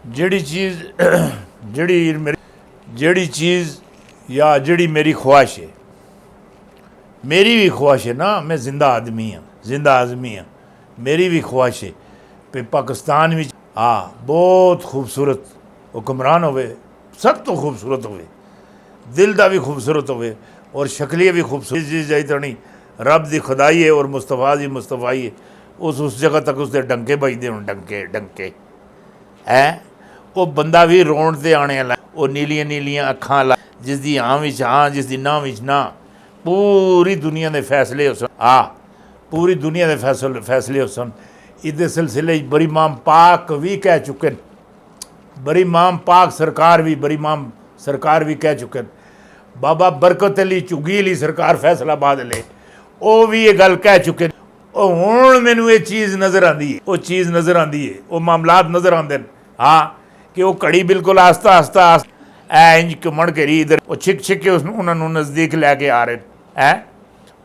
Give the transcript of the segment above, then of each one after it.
ਜਿਹੜੀ ਚੀਜ਼ ਜਿਹੜੀ चीज़ या ਜਿਹੜੀ मेरी ख्वाहिश है, मेरी भी ख्वाहिश है ना, मैं जिंदा आदमी हाँ, मेरी भी ख्वाहिश है कि पाकिस्तान में बहुत खूबसूरत हुक्मरान होवे, सब तो खूबसूरत होवे, दिल का भी खूबसूरत होवे और शक्लियत भी खूबसूरत चीज़ जाई तनी रब की खुदाई है और मुस्तफा की मुस्तफाई है। उस जगह तक उसके डंके बजते हों, डंके है वो बंदा भी रोण से आने वाला, वो नीलियां नीलियां अखां ला, जिसकी हाँ विच हाँ, जिसकी ना विच ना, पूरी दुनिया के फैसले हो सन। पूरी दुनिया के फैसले हो सन। इस सिलसिले बड़ी माम पाक भी कह चुके हैं, बड़ी माम पाक सरकार भी कह चुके हैं। बाबा बरकत अली झुग्गी अली सरकार फैसलाबाद ले वो भी ये गल कह चुके हैं। हुण मैनू ये चीज़ नज़र आती है, वो चीज़ नज़र आती है, वो मामलात नज़र आते हैं। कि वो घड़ी बिल्कुल आस्ता इंज घुमण घेरी इधर वो छिक के उन्होंने नज़दीक लैके आ रहे हैं।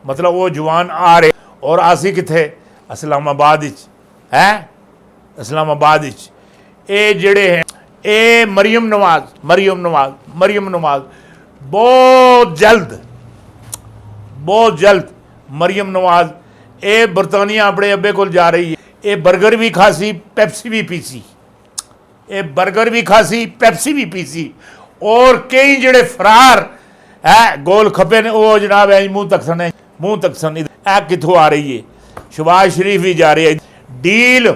मतलब वो जवान आ रहे और आसी किथे इस्लामाबाद है, इस्लामाबाद ये जड़े हैं ये मरियम नवाज बहुत जल्द मरियम नवाज ये बरतानिया अपने अब्बे को जा रही है। ये बर्गर भी खासी, पेप्सी भी पीसी, ये बर्गर भी खासी, पेप्सी भी पीसी और कई जड़े फरार है गोल खपे ने वो जनाब है मुँह तक सन ए कितों आ रही है। शहबाज शरीफ भी जा रही है। डील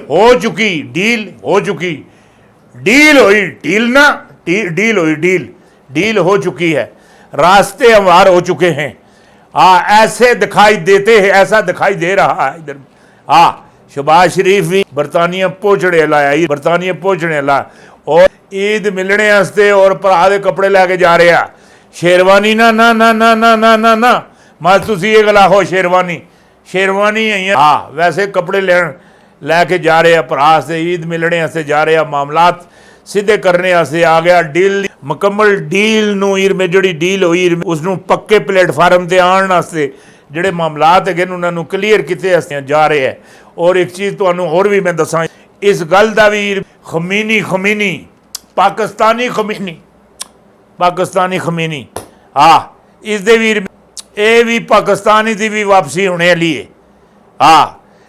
हो चुकी है, रास्ते हमवार हो चुके हैं। ऐसे दिखाई देते हैं, ऐसा दिखाई दे रहा है इधर। शहबाज शरीफ भी बरतानिया पहुंचने वाला और ईद मिलने वास्ते और भरा दे कपड़े लैके जा रहे हैं। शेरवानी ना ना ना ना ना ना ना ना मत तुसी ये गल आखो शेरवानी है। वैसे कपड़े लैके जा रहे हैं भरा से, ईद मिलने वास्ते जा रहे हैं, मामलात सीधे करने वास्ते आ गया। डील मुकम्मल डील नूं में जिहड़ी डील होई उसनूं पक्के प्लेटफार्म ते आउण वास्ते जिहड़े मामलात है उन्होंने क्लीयर किते जा रहे हैं। और एक चीज़ तुहानूं होर भी मैं दसां, इस गल का भी खमीनी पाकिस्तानी इस दे वीर ये भी पाकिस्तानी की भी वापसी होने वाली है।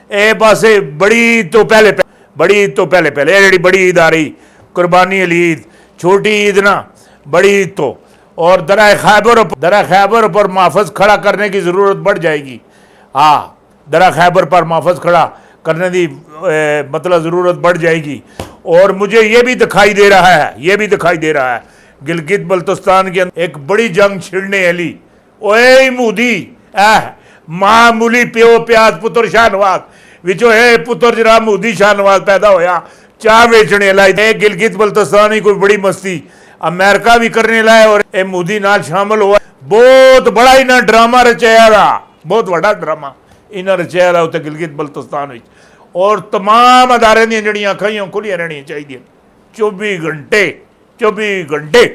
ये बस बड़ी तो पहले जी बड़ी ईद आ रही, कुर्बानी अली ईद, छोटी ईद ना बड़ी ईद तो, और दरा खैबर पर महफज खड़ा करने की ज़रूरत बढ़ जाएगी। दरा खैबर पर महफज खड़ा करने की मतलब ज़रूरत बढ़ जाएगी। और मुझे ये भी दिखाई दे रहा है गिलगित बल्तिस्तान के अंदर एक बड़ी जंग छिड़ने वाली। ओए मूदी मामूली प्यो प्याज पुत्र शाहनवाज विचों पुत्र जरा मूदी शाहनवाज पैदा होया चाह बेचने वाला। गिलगित बल्तिस्तान ही कोई बड़ी मस्ती अमेरिका भी करने लाए और ये मूदी नाल शामिल हुआ। बहुत बड़ा इन्हें ड्रामा रचाया रहा, बहुत बड़ा ड्रामा इन्हें रचाया रहा उत्ते गिलगित बल्तिस्तान में। और तमाम अदारे दी जड़ियां अखां खुलियां रहनियां चाहिए 24 घंटे।